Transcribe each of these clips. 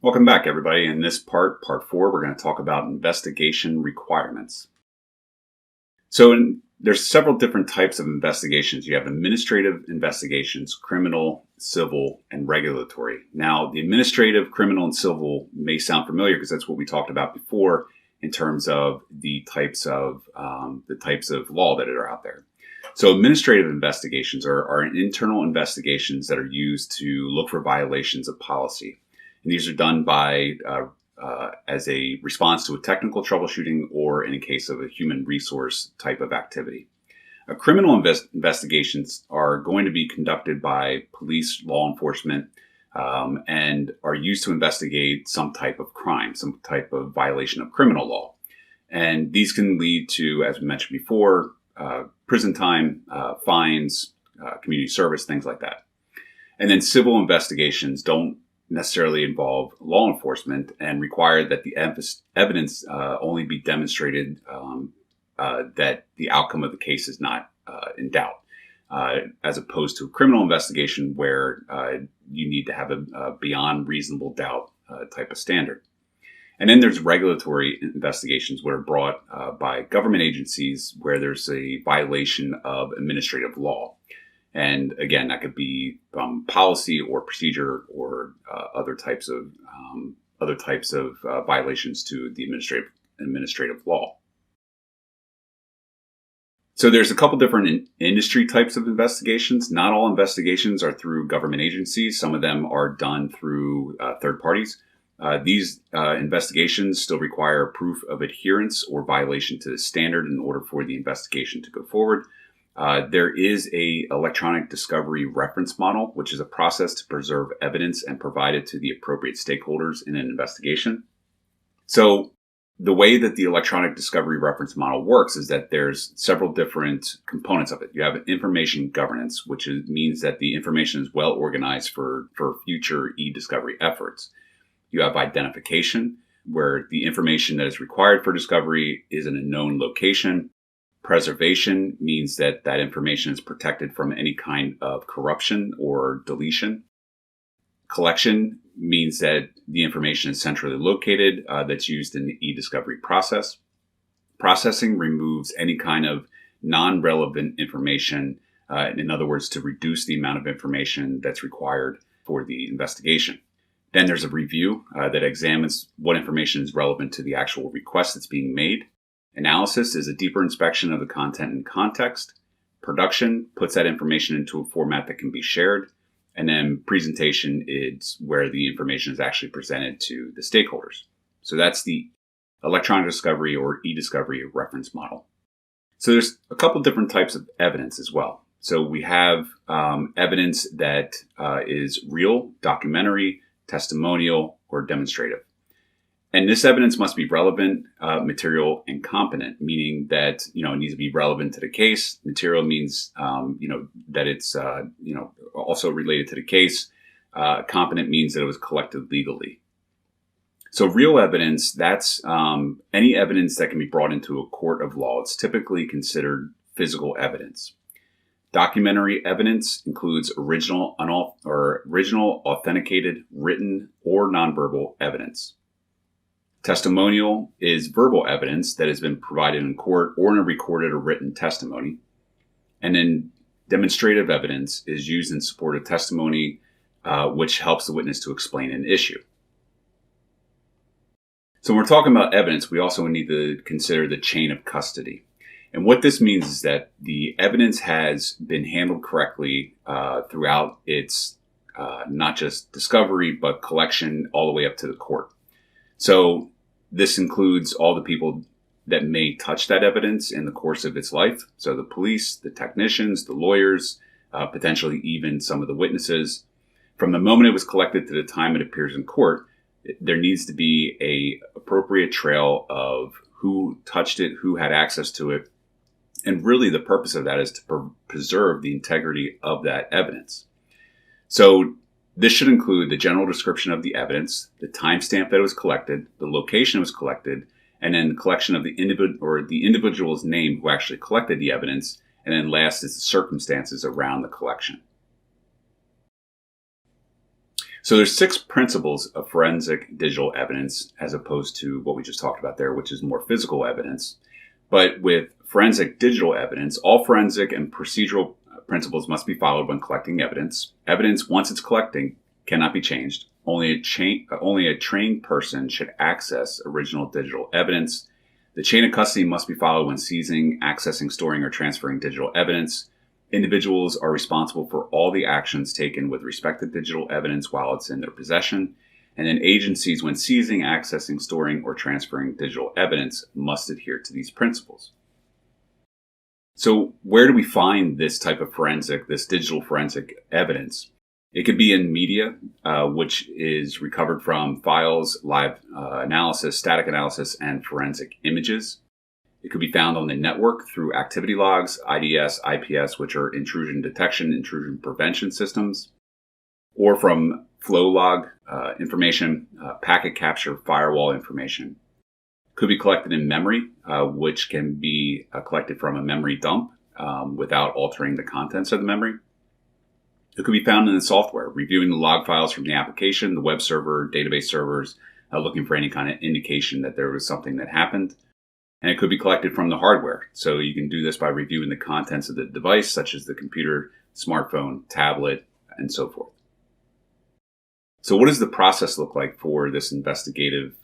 Welcome back, everybody. In this part 4, we're going to talk about investigation requirements. There's several different types of investigations. You have administrative investigations, criminal, civil, and regulatory. Now, the administrative, criminal, and civil may sound familiar because that's what we talked about before in terms of the types of law that are out there. So administrative investigations are internal investigations that are used to look for violations of policy. And these are done by as a response to a technical troubleshooting or in a case of a human resource type of activity. Criminal investigations are going to be conducted by police, law enforcement, and are used to investigate some type of crime, some type of violation of criminal law. And these can lead to, as we mentioned before, prison time, fines, community service, things like that. And then civil investigations don't necessarily involve law enforcement and require that the evidence only be demonstrated that the outcome of the case is not in doubt, as opposed to a criminal investigation where you need to have a beyond reasonable doubt type of standard. And then there's regulatory investigations that are brought by government agencies where there's a violation of administrative law. And again, that could be policy or procedure or other types of violations to the administrative law. So there's a couple different industry types of investigations. Not all investigations are through government agencies. Some of them are done through third parties. These investigations still require proof of adherence or violation to the standard in order for the investigation to go forward. There is a electronic discovery reference model, which is a process to preserve evidence and provide it to the appropriate stakeholders in an investigation. So the way that the electronic discovery reference model works is that there's several different components of it. You have information governance, which means that the information is well organized for future e-discovery efforts. You have identification, where the information that is required for discovery is in a known location. Preservation means that that information is protected from any kind of corruption or deletion. Collection means that the information is centrally located, that's used in the e-discovery process. Processing removes any kind of non-relevant information, in other words, to reduce the amount of information that's required for the investigation. Then there's a review that examines what information is relevant to the actual request that's being made. Analysis is a deeper inspection of the content and context. Production puts that information into a format that can be shared. And then presentation is where the information is actually presented to the stakeholders. So that's the electronic discovery or e-discovery reference model. So there's a couple different types of evidence as well. So we have evidence that is real, documentary, testimonial, or demonstrative. And this evidence must be relevant, material, and competent, meaning that, it needs to be relevant to the case. Material means, that it's, also related to the case. Competent means that it was collected legally. So real evidence, that's any evidence that can be brought into a court of law. It's typically considered physical evidence. Documentary evidence includes original, authenticated, written, or nonverbal evidence. Testimonial is verbal evidence that has been provided in court or in a recorded or written testimony. And then demonstrative evidence is used in support of testimony, which helps the witness to explain an issue. So when we're talking about evidence, we also need to consider the chain of custody. And what this means is that the evidence has been handled correctly throughout its not just discovery, but collection all the way up to the court. So this includes all the people that may touch that evidence in the course of its life. So the police, the technicians, the lawyers, potentially even some of the witnesses. From the moment it was collected to the time it appears in court, there needs to be an appropriate trail of who touched it, who had access to it. And really the purpose of that is to preserve the integrity of that evidence. So this should include the general description of the evidence, the timestamp that it was collected, the location it was collected, and then the collection of the individual's name who actually collected the evidence, and then last is the circumstances around the collection. So there's 6 principles of forensic digital evidence as opposed to what we just talked about there, which is more physical evidence. But with forensic digital evidence, all forensic and procedural principles must be followed when collecting evidence. Evidence, once it's collecting, cannot be changed. Only a trained person should access original digital evidence. The chain of custody must be followed when seizing, accessing, storing, or transferring digital evidence. Individuals are responsible for all the actions taken with respect to digital evidence while it's in their possession. And then agencies, when seizing, accessing, storing, or transferring digital evidence, must adhere to these principles. So where do we find this type of this digital forensic evidence? It could be in media, which is recovered from files, live analysis, static analysis, and forensic images. It could be found on the network through activity logs, IDS, IPS, which are intrusion detection, intrusion prevention systems, or from flow log information, packet capture, firewall information. Could be collected in memory, which can be collected from a memory dump without altering the contents of the memory. It could be found in the software, reviewing the log files from the application, the web server, database servers, looking for any kind of indication that there was something that happened. And it could be collected from the hardware. So you can do this by reviewing the contents of the device, such as the computer, smartphone, tablet, and so forth. So what does the process look like for this investigative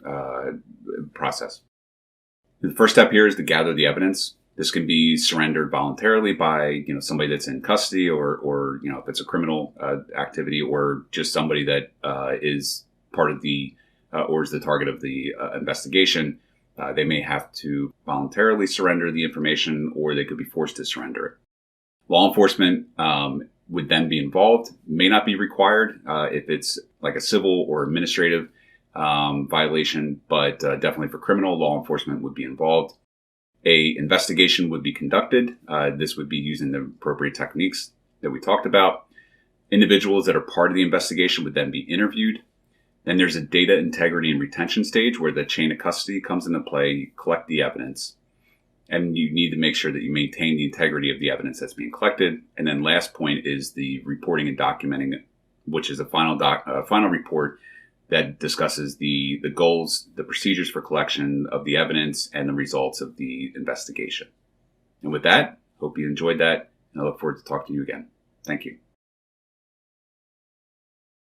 process? The first step here is to gather the evidence. This can be surrendered voluntarily by somebody that's in custody, or if it's a criminal activity, or just somebody that is part of the or is the target of the investigation. They may have to voluntarily surrender the information, or they could be forced to surrender it. Law enforcement would then be involved. May not be required if it's like a civil or administrative violation, but definitely for criminal, law enforcement would be involved. A investigation would be conducted. This would be using the appropriate techniques that we talked about. Individuals that are part of the investigation would then be interviewed. Then there's a data integrity and retention stage where the chain of custody comes into play. You collect the evidence, and you need to make sure that you maintain the integrity of the evidence that's being collected. And then last point is the reporting and documenting, which is a final report that discusses the goals, the procedures for collection of the evidence, and the results of the investigation. And with that, hope you enjoyed that, and I look forward to talking to you again. Thank you.